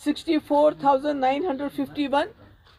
64,951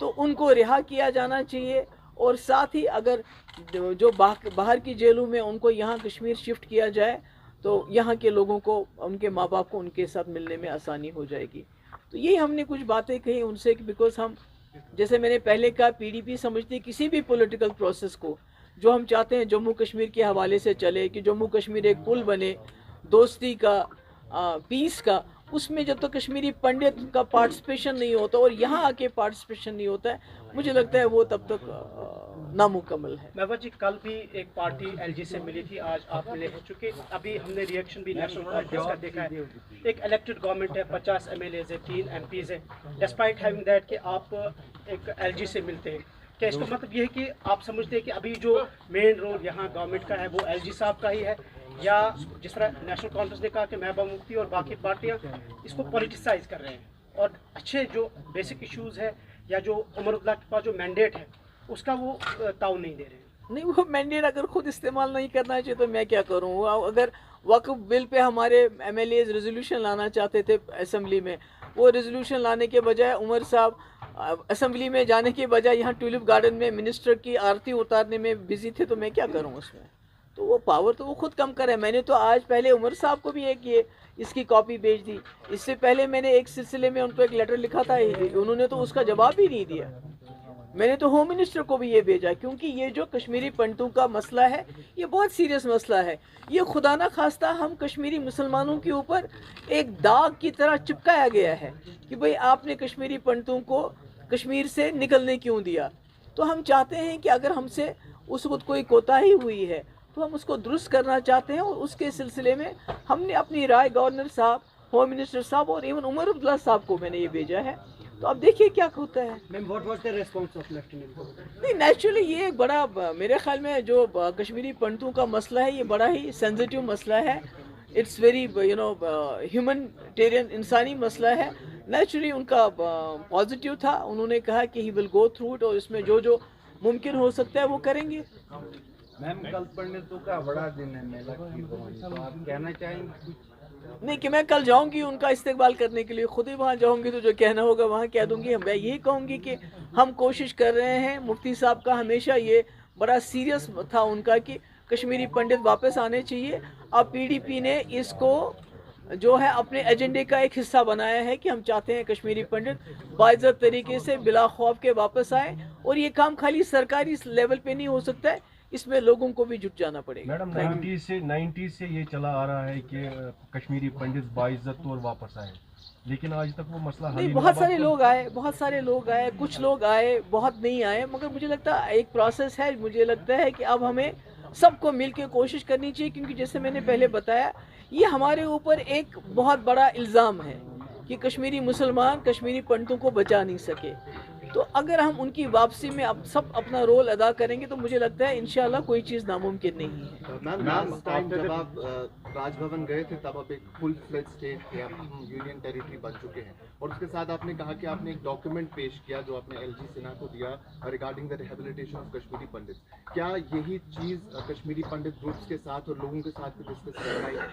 تو ان کو رہا کیا جانا چاہیے، اور ساتھ ہی اگر جو باہر کی جیلوں میں ان کو یہاں کشمیر شفٹ کیا جائے تو یہاں کے لوگوں کو، ان کے ماں باپ کو ان کے ساتھ ملنے میں آسانی ہو جائے گی. تو یہی ہم نے کچھ باتیں کہی ان سے، بیکاز ہم، جیسے میں نے پہلے کہا، پی ڈی پی سمجھتی کسی بھی پولیٹیکل پروسیس کو جو ہم چاہتے ہیں جموں کشمیر کے حوالے سے چلے، کہ جموں کشمیر ایک پل بنے دوستی کا، پیس کا، اس میں جب تک کشمیری پنڈت کا پارٹیسپیشن نہیں ہوتا اور یہاں آ کے پارٹیسپیشن نہیں ہوتا ہے، مجھے لگتا ہے وہ تب تک نامکمل ہے. محبوبہ جی، کل بھی ایک پارٹی ایل جی سے ملی تھی، آج آپ ملے ہیں، چونکہ ابھی ہم نے ریئیکشن بھی نیشنل کانفرنس کا دیکھا ہے. ایک الیکٹڈ گورنمنٹ ہے، 50 ایم ایل ایز ہے، 3 ایم پیز ہیں، ڈسپائٹ ہیونگ دیٹ کہ آپ ایک ایل جی سے ملتے ہیں. کیا اس کا مطلب یہ ہے کہ آپ سمجھتے ہیں کہ ابھی جو مین رول یہاں گورنمنٹ کا ہے وہ ایل جی صاحب کا ہی ہے، یا جس طرح نیشنل کانفرنس نے کہا کہ محبوبہ مفتی اور باقی پارٹیاں اس کو پولیٹیسائز کر رہے ہیں، اور اچھے جو بیسک ایشوز ہے یا جو عمر اللہ کے پاس جو مینڈیٹ ہے اس کا وہ تعاون نہیں دے رہے ہیں؟ نہیں، وہ مینڈیٹ اگر خود استعمال نہیں کرنا چاہیے تو میں کیا کروں؟ اگر وقف بل پہ ہمارے ایم ایل ایز ریزولوشن لانا چاہتے تھے اسمبلی میں، وہ ریزولوشن لانے کے بجائے عمر صاحب اسمبلی میں جانے کے بجائے یہاں ٹیولپ گارڈن میں منسٹر کی آرتی اتارنے میں بزی تھے، تو میں کیا کروں اس میں؟ تو وہ پاور تو وہ خود کم کرے. میں نے تو آج پہلے عمر صاحب کو بھی اس کی کاپی بھیج دی. اس سے پہلے میں نے ایک سلسلے میں ان کو ایک لیٹر لکھا تھا، انہوں نے تو اس کا جواب ہی نہیں دیا. میں نے تو ہوم منسٹر کو بھی یہ بھیجا، کیونکہ یہ جو کشمیری پنڈتوں کا مسئلہ ہے یہ بہت سیریس مسئلہ ہے. یہ خدا نہ خواستہ ہم کشمیری مسلمانوں کے اوپر ایک داغ کی طرح چپکایا گیا ہے کہ بھئی آپ نے کشمیری پنڈتوں کو کشمیر سے نکلنے کیوں دیا. تو ہم چاہتے ہیں کہ اگر ہم سے اس وقت کوئی کوتاہی ہوئی ہے تو ہم اس کو درست کرنا چاہتے ہیں، اور اس کے سلسلے میں ہم نے اپنی رائے گورنر صاحب، ہوم منسٹر صاحب اور ایون عمر عبداللہ صاحب کو میں نے یہ بھیجا ہے. تو اب دیکھیے کیا ہوتا ہے. نہیں، نیچرلی یہ ایک بڑا، میرے خیال میں جو کشمیری پنڈتوں کا مسئلہ ہے یہ بڑا ہی سینسیٹیو مسئلہ ہے. اٹس ویری ہیومنٹیرین، انسانی مسئلہ ہے. نیچرلی ان کا پازیٹیو تھا، انہوں نے کہا کہ ہی ول گو تھرو اٹ، اور اس میں جو ممکن ہو سکتا ہے وہ کریں گے. میم، کل پنڈتوں کا بڑا دن ہے میلہ کی، تو آپ کہنا چاہیں گے؟ نہیں کہ میں کل جاؤں گی ان کا استقبال کرنے کے لیے، خود ہی وہاں جاؤں گی تو جو کہنا ہوگا وہاں کہہ دوں گی. میں یہی کہوں گی کہ ہم کوشش کر رہے ہیں. مفتی صاحب کا ہمیشہ یہ بڑا سیریس تھا ان کا کہ کشمیری پنڈت واپس آنے چاہیے. اب پی ڈی پی نے اس کو جو ہے اپنے ایجنڈے کا ایک حصہ بنایا ہے کہ ہم چاہتے ہیں کشمیری پنڈت باعزت طریقے سے بلا خوف کے واپس آئیں. اور یہ کام خالی سرکاری لیول پہ نہیں ہو سکتا ہے، اس میں لوگوں کو بھی جٹ جانا پڑے گا. میڈم، 90 سے یہ چلا آ رہا ہے کہ کشمیری پنڈت باعزت طور واپس آئے، لیکن آج تک وہ مسئلہ حل نہیں، نہیں. بہت سارے لوگ آئے، کچھ لوگ آئے، بہت نہیں آئے، مگر مجھے لگتا ہے ایک پروسیس ہے. مجھے لگتا ہے کہ اب ہمیں سب کو مل کے کوشش کرنی چاہیے، کیونکہ جیسے میں نے پہلے بتایا یہ ہمارے اوپر ایک بہت بڑا الزام ہے کہ کشمیری مسلمان کشمیری پنڈتوں کو بچا نہیں سکے. تو اگر ہم ان کی واپسی میں اب سب اپنا رول ادا کریں گے تو مجھے لگتا ہے انشاءاللہ کوئی چیز ناممکن نہیں ہے. میم، لاسٹ ٹائم جب آپ راج بھون گئے تھے تب آپ ایک فل فلیج اسٹیٹ تھے، اب ہم یونین ٹیریٹری بن چکے ہیں، اور اس کے ساتھ آپ نے کہا کہ آپ نے ایک ڈاکیومنٹ پیش کیا جو آپ نے ایل جی سنہا کو دیا regarding the rehabilitation of Kashmiri Pandit. کیا یہی چیز کشمیری پنڈت گروپس کے ساتھ اور لوگوں کے ساتھ ڈسکس کرنا ہے؟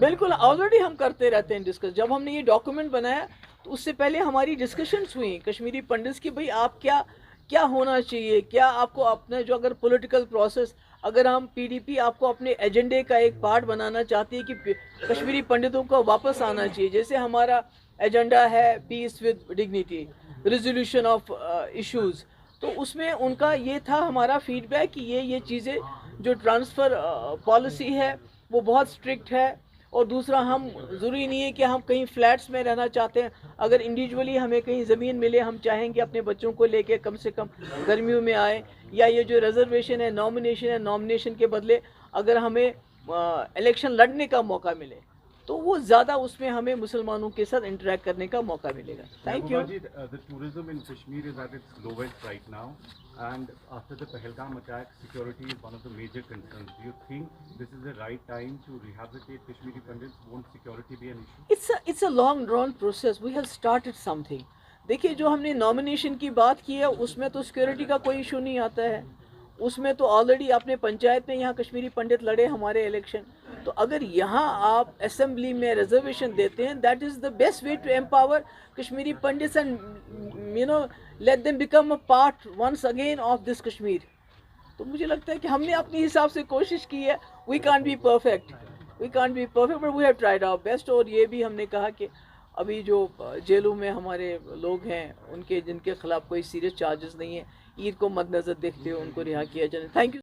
بالکل، آلریڈی ہم کرتے رہتے ہیں ڈسکس. جب ہم نے یہ ڈاکیومنٹ بنایا تو اس سے پہلے ہماری ڈسکشنز ہوئیں کشمیری پنڈتس کی، بھئی آپ کیا ہونا چاہیے، کیا آپ کو اپنے جو اگر پولیٹیکل پروسیس، اگر ہم پی ڈی پی آپ کو اپنے ایجنڈے کا ایک پارٹ بنانا چاہتی ہے کہ کشمیری پنڈتوں کو واپس آنا چاہیے. جیسے ہمارا ایجنڈا ہے peace with dignity, resolution of issues, تو اس میں ان کا یہ تھا ہمارا فیڈ بیک کہ یہ چیزیں جو ٹرانسفر پالیسی ہے وہ بہت اسٹرکٹ ہے. اور دوسرا، ہم ضروری نہیں ہے کہ ہم کہیں فلیٹس میں رہنا چاہتے ہیں. اگر انڈیویجولی ہمیں کہیں زمین ملے، ہم چاہیں گے اپنے بچوں کو لے کے کم سے کم گرمیوں میں آئیں. یا یہ جو ریزرویشن ہے، نامنیشن کے بدلے اگر ہمیں الیکشن لڑنے کا موقع ملے تو وہ زیادہ اس میں ہمیں مسلمانوں کے ساتھ انٹریکٹ کرنے کا موقع ملے گا. Thank you. The tourism in Kashmir is at its lowest right now, and after the Pahalgam attack, security is one of the major concerns. Do you think this is the right time to rehabilitate Kashmiri Pandits? Won't security be an issue? It's a long drawn process. We have started something. دیکھیے، جو ہم نے nomination کی بات کی ہے اس میں تو سیکورٹی کا کوئی ایشو نہیں آتا ہے. اس میں تو آلریڈی اپنے پنچایت میں یہاں کشمیری پنڈت لڑے ہمارے الیکشن. تو اگر یہاں آپ اسمبلی میں ریزرویشن دیتے ہیں, that is the best way to empower Kashmiri Pandits and you know let them become a part once again of this Kashmir. تو مجھے لگتا ہے کہ ہم نے اپنی حساب سے کوشش کی ہے. We can't be perfect but we have tried our best. اور یہ بھی ہم نے کہا کہ ابھی جو جیلوں میں ہمارے لوگ ہیں جن کے خلاف کوئی سیریس چارجز نہیں ہیں, عید کو مد نظر دیکھتے ہوئے ان کو رہا کیا جائے. Thank you.